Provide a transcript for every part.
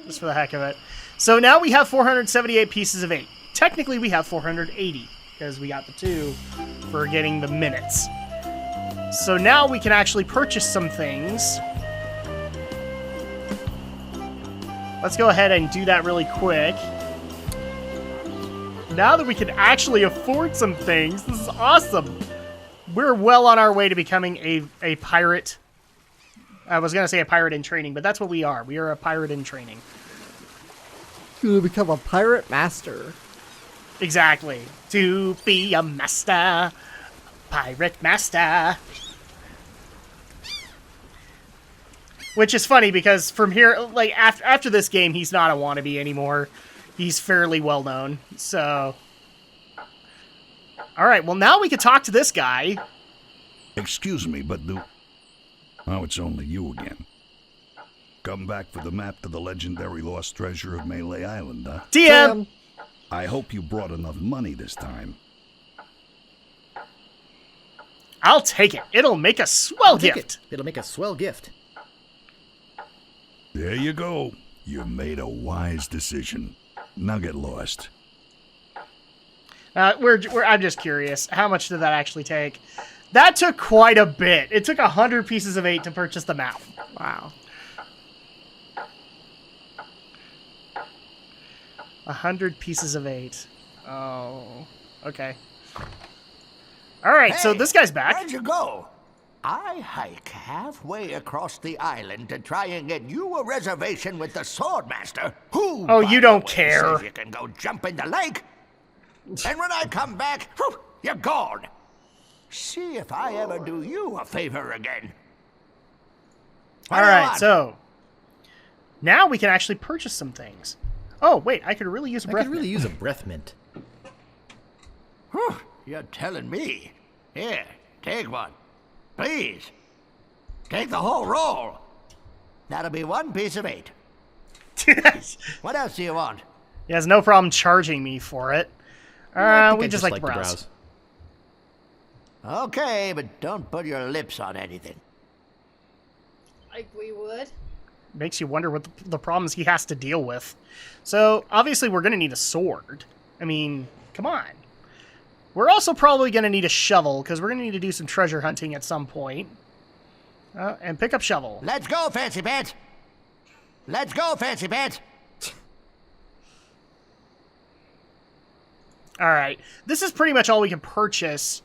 just for the heck of it. So now we have 478 pieces of 8. Technically, we have 480 because we got the 2 for getting the minutes. So now we can actually purchase some things. Let's go ahead and do that really quick. Now that we can actually afford some things, this is awesome. We're well on our way to becoming a pirate. I was going to say a pirate in training, but that's what we are. We are a pirate in training. To become a pirate master. Exactly. To be a master. Pirate master. Which is funny because from here, like after this game, he's not a wannabe anymore. He's fairly well known. So, all right. Well, now we can talk to this guy. Excuse me, but oh, it's only you again. Come back for the map to the legendary lost treasure of Melee Island, huh? DM. I hope you brought enough money this time. I'll take it. It'll make a swell gift. It'll make a swell gift. There you go. You made a wise decision. Now get lost. I'm just curious. How much did that actually take? That took quite a bit. It took 100 pieces of 8 to purchase the map. Wow. 100 pieces of 8. Oh, okay. All right, so this guy's back. Where'd you go? I hike halfway across the island to try and get you a reservation with the Swordmaster, who, Oh, by you the don't way, care. says you can go jump in the lake. And when I come back, whew, you're gone. See if I ever do you a favor again. What All do you right, want? so now we can actually purchase some things. Oh, wait, I could really use a I breath could really mint. use a breath mint. Whew, you're telling me. Here, take one. Please. Take the whole roll. That'll be 1 piece of 8. What else do you want? He has no problem charging me for it. I think We I just like to browse. Okay, but don't put your lips on anything. Like we would. Makes you wonder what the problems he has to deal with. So, obviously, we're going to need a sword. I mean, come on. We're also probably going to need a shovel, because we're going to need to do some treasure hunting at some point. And pick up shovel. Let's go, Fancy Pants. Let's go, Fancy Pants. All right. This is pretty much all we can purchase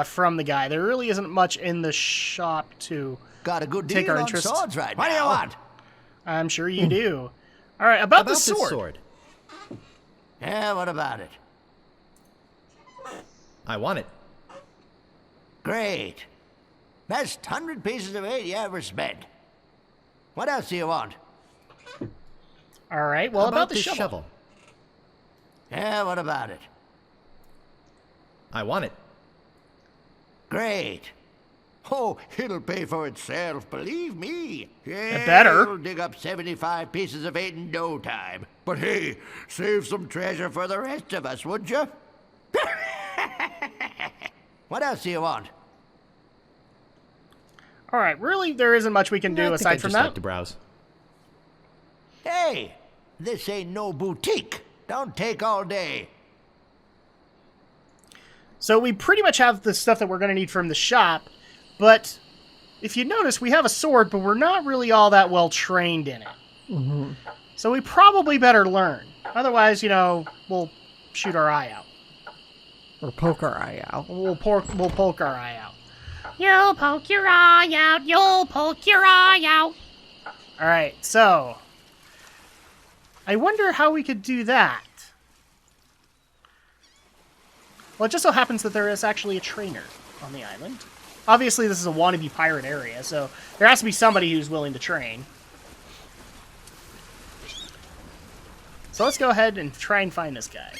from the guy. There really isn't much in the shop to Got a good take deal our on interest. swords right now. What do you want? I'm sure you do. All right, about the This sword. Yeah, what about it? I want it. Great. Best 100 pieces of 8 you ever spent. What else do you want? All right, well, How about the this shovel. Yeah, what about it? I want it. Great. Oh, it'll pay for itself, believe me. Yeah, It better. You'll dig up 75 pieces of 8 in no time. But hey, save some treasure for the rest of us, would you? What else do you want? All right, really, there isn't much we can do I think aside I'd from just that. like to browse. Hey, this ain't no boutique. Don't take all day. So we pretty much have the stuff that we're going to need from the shop, but if you notice, we have a sword, but we're not really all that well trained in it. Mm-hmm. So we probably better learn. Otherwise, we'll shoot our eye out. Or poke our eye out. We'll poke our eye out. You'll poke your eye out. You'll poke your eye out. All right, so I wonder how we could do that. Well, it just so happens that there is actually a trainer on the island. Obviously, this is a wannabe pirate area, so there has to be somebody who's willing to train. So let's go ahead and try and find this guy.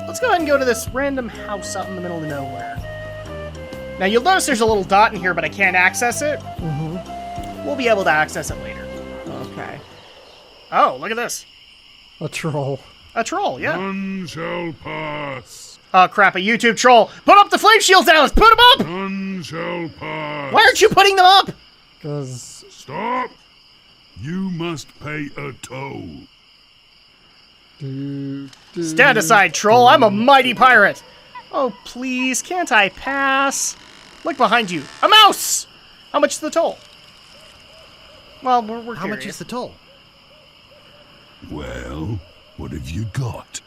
Let's go ahead and go to this random house out in the middle of nowhere. Now, you'll notice there's a little dot in here, but I can't access it. Mm-hmm. We'll be able to access it later. Okay. Oh, look at this. A troll. A troll, yeah. None shall pass. Oh, crap, a YouTube troll. Put up the flame shields, Alice! Put them up! None shall pass. Why aren't you putting them up? Because Stop! You must pay a toll. Stand aside, troll. I'm a mighty pirate. Oh, please, can't I pass? Look behind you. A mouse! How much is the toll? Well, we're How much curious. is the toll? Well, what have you got?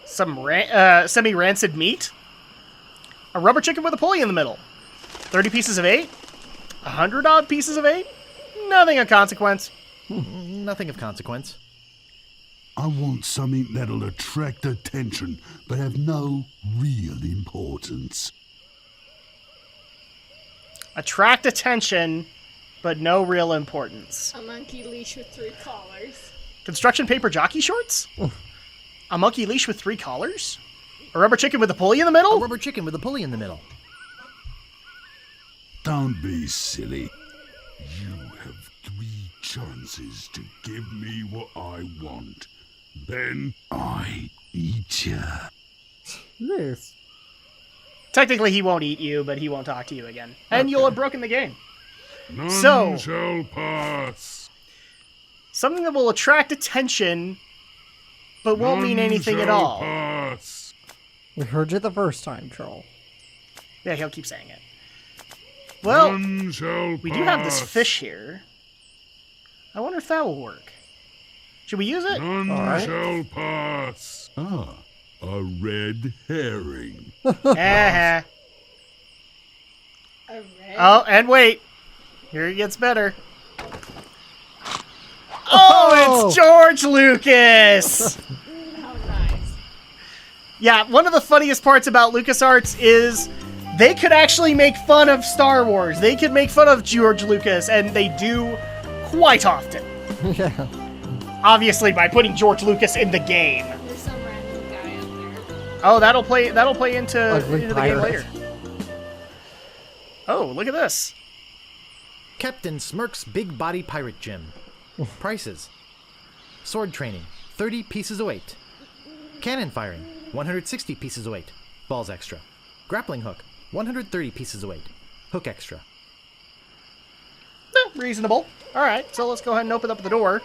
Some semi-rancid meat? A rubber chicken with a pulley in the middle. 30 pieces of 8? 100 odd pieces of 8? Nothing of consequence. Nothing of consequence. I want something that'll attract attention, but have no real importance. Attract attention, but no real importance. A monkey leash with 3 collars. Construction paper jockey shorts? A monkey leash with 3 collars? A rubber chicken with a pulley in the A middle? rubber chicken with a pulley in the middle. Don't be silly. You have 3 chances to give me what I want. Then I eat ya. Yes. Technically, he won't eat you, but he won't talk to you again. And you'll have broken the game. None So- shall pass. Something that will attract attention, but won't mean None anything at shall all. Pass. We heard you the first time, troll. Yeah, he'll keep saying it. Well, None shall we do have this pass. fish here. I wonder if that will work. Should we use it? None Alright. shall pass. Ah, a red herring. Uh-huh. A red. Oh, and wait. Here it gets better. Oh, it's George Lucas! How nice. Yeah, one of the funniest parts about LucasArts is they could actually make fun of Star Wars. They could make fun of George Lucas, and they do quite often. Yeah. Obviously, by putting George Lucas in the game. There's some random guy up there. Oh, that'll play into Ugly the game pirate. later. Oh, look at this. Captain Smirk's Big Body Pirate Gym. Prices. Sword training, 30 pieces of weight. Cannon firing, 160 pieces of weight. Balls extra. Grappling hook, 130 pieces of weight. Hook extra. Reasonable. All right, so let's go ahead and open up the door.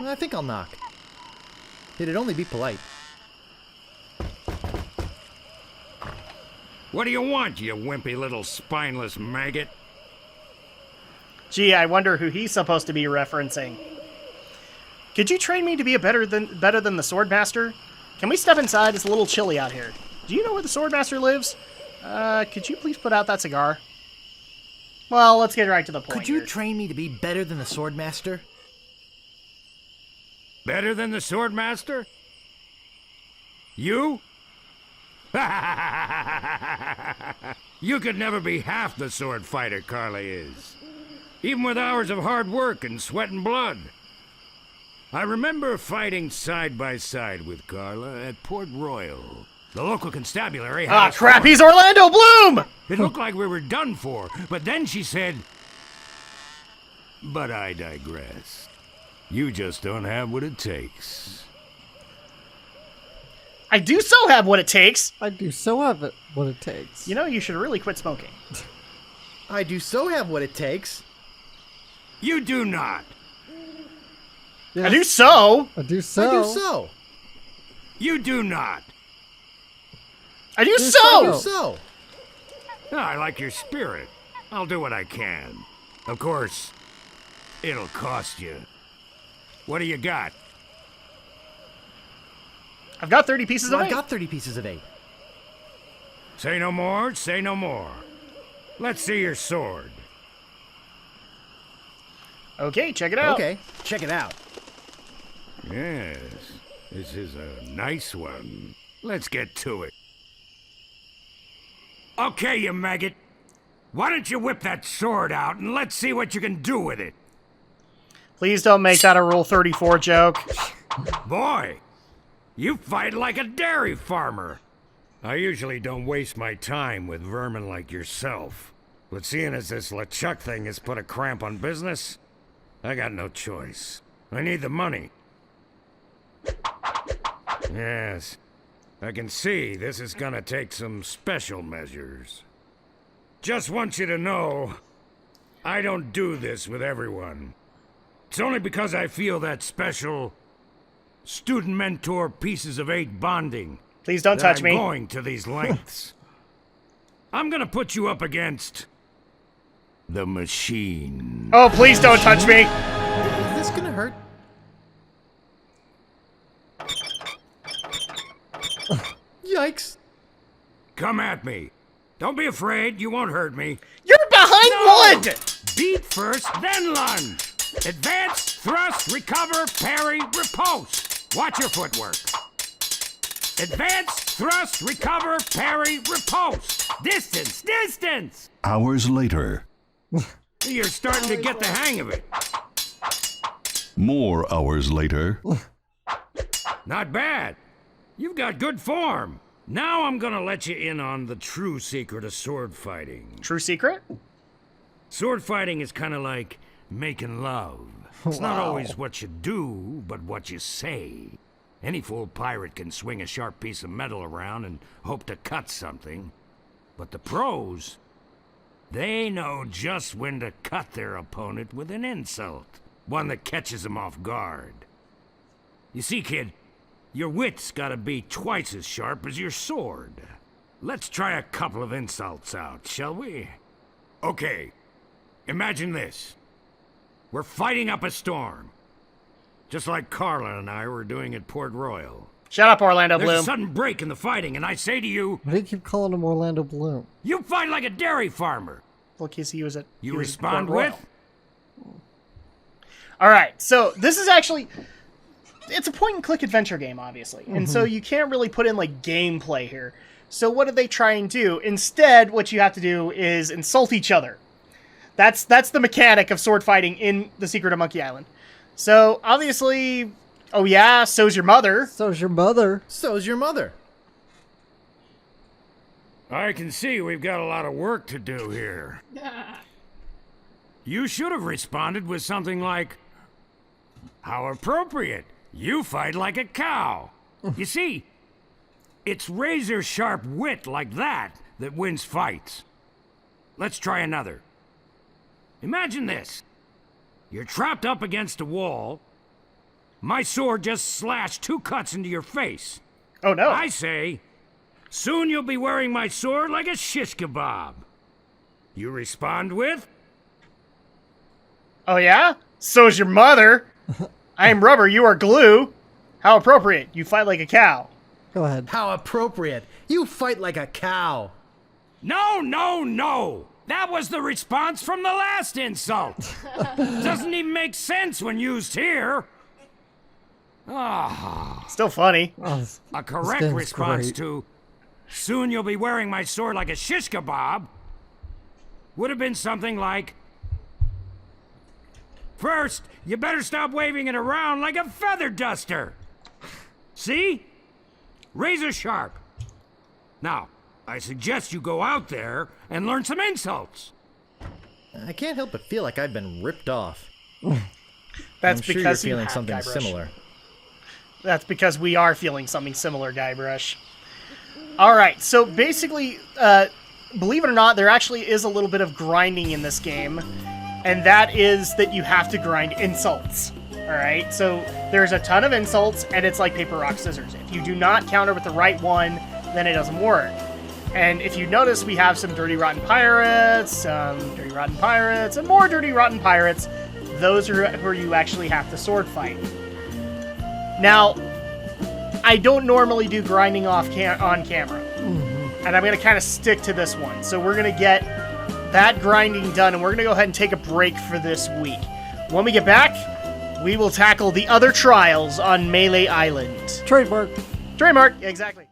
I think I'll knock. It'd only be polite. What do you want, you wimpy little spineless maggot? Gee, I wonder who he's supposed to be referencing. Could you train me to be better than the Swordmaster? Can we step inside? It's a little chilly out here. Do you know where the Swordmaster lives? Could you please put out that cigar? Well, let's get right to the point. Could you here. train me to be better than the Swordmaster? Better than the Swordmaster? You? You could never be half the sword fighter Carla is. Even with hours of hard work and sweat and blood. I remember fighting side by side with Carla at Port Royal. The local constabulary had Ah, us crap! cornered. He's Orlando Bloom. It looked like we were done for, but then she said... But I digress. You just don't have what it takes. I do so have what it takes. I do so have it what it takes. You know, you should really quit smoking. I do so have what it takes. You do not. Yes, I do so. I do so. I do so. You do not. I do Do so. so. Do so. I like your spirit. I'll do what I can. Of course, it'll cost you. What do you got? I've got 30 pieces of I've eight. got 30 pieces of 8. Say no more, say no more. Let's see your sword. Okay, check it out. Okay, check it out. Yes, this is a nice one. Let's get to it. Okay, you maggot. Why don't you whip that sword out and let's see what you can do with it? Please don't make that a Rule 34 joke. Boy, you fight like a dairy farmer. I usually don't waste my time with vermin like yourself. But seeing as this LeChuck thing has put a cramp on business, I got no choice. I need the money. Yes. I can see this is gonna take some special measures. Just want you to know, I don't do this with everyone. It's only because I feel that special student mentor pieces of 8 bonding. Please don't touch I'm me. going to these lengths. I'm gonna put you up against the machine. Oh, please don't touch me. Is this gonna hurt? Yikes. Come at me. Don't be afraid, you won't hurt me. You're behind wood! Beat first, then lunge. Advance, thrust, recover, parry, riposte. Watch your footwork. Advance, thrust, recover, parry, riposte. Distance, distance! Hours later. You're starting to get the hang of it. More hours later. Not bad. You've got good form. Now I'm gonna let you in on the true secret of sword fighting. True secret? Sword fighting is kind of like making love. It's not Wow. always what you do, but what you say. Any fool pirate can swing a sharp piece of metal around and hope to cut something. But the pros, they know just when to cut their opponent with an insult. One that catches them off guard. You see, kid, your wit's gotta be twice as sharp as your sword. Let's try a couple of insults out, shall we? Okay, imagine this. We're fighting up a storm. Just like Carla and I were doing at Port Royal. Shut up, Orlando There's a Bloom. sudden break in the fighting, and I say to you, Why do you keep calling him Orlando Bloom? you fight like a dairy farmer. Look, he was at. You he was at respond Port Royal. with? All right, so this is actually. It's a point-and-click adventure game, obviously. And so you can't really put in, like, gameplay here. So what did they try and do? Instead, what you have to do is insult each other. That's the mechanic of sword fighting in The Secret of Monkey Island. So, obviously... Oh, yeah, so's your mother. So's your mother. So's your mother. I can see we've got a lot of work to do here. You should have responded with something like, how appropriate. You fight like a cow. You see, it's razor-sharp wit like that that wins fights. Let's try another. Imagine this. You're trapped up against a wall. My sword just slashed 2 cuts into your face. Oh, no. I say, soon you'll be wearing my sword like a shish kebab. You respond with, Oh, yeah? So's your mother. I am rubber, you are glue. How appropriate. You fight like a cow. Go ahead. How appropriate. You fight like a cow. no, no, no. That was the response from the last insult. Doesn't even make sense when used here. Ah, Still funny. Oh, this a correct game's response great. to, soon you'll be wearing my sword like a shish kebab, would have been something like, first, you better stop waving it around like a feather duster. See? Razor sharp. Now, I suggest you go out there and learn some insults. I can't help but feel like I've been ripped off. That's I'm sure because you're you feeling have, something Guybrush. similar. That's because we are feeling something similar, Guybrush. All right, so basically, believe it or not, there actually is a little bit of grinding in this game, and that is that you have to grind insults. All right, so there's a ton of insults, and it's like paper, rock, scissors. If you do not counter with the right one, then it doesn't work. And if you notice, we have some Dirty Rotten Pirates, Dirty Rotten Pirates, and more Dirty Rotten Pirates. Those are where you actually have to sword fight. Now, I don't normally do grinding on camera, and I'm going to kind of stick to this one. So we're going to get that grinding done, and we're going to go ahead and take a break for this week. When we get back, we will tackle the other trials on Melee Island. Trademark. Trademark, exactly.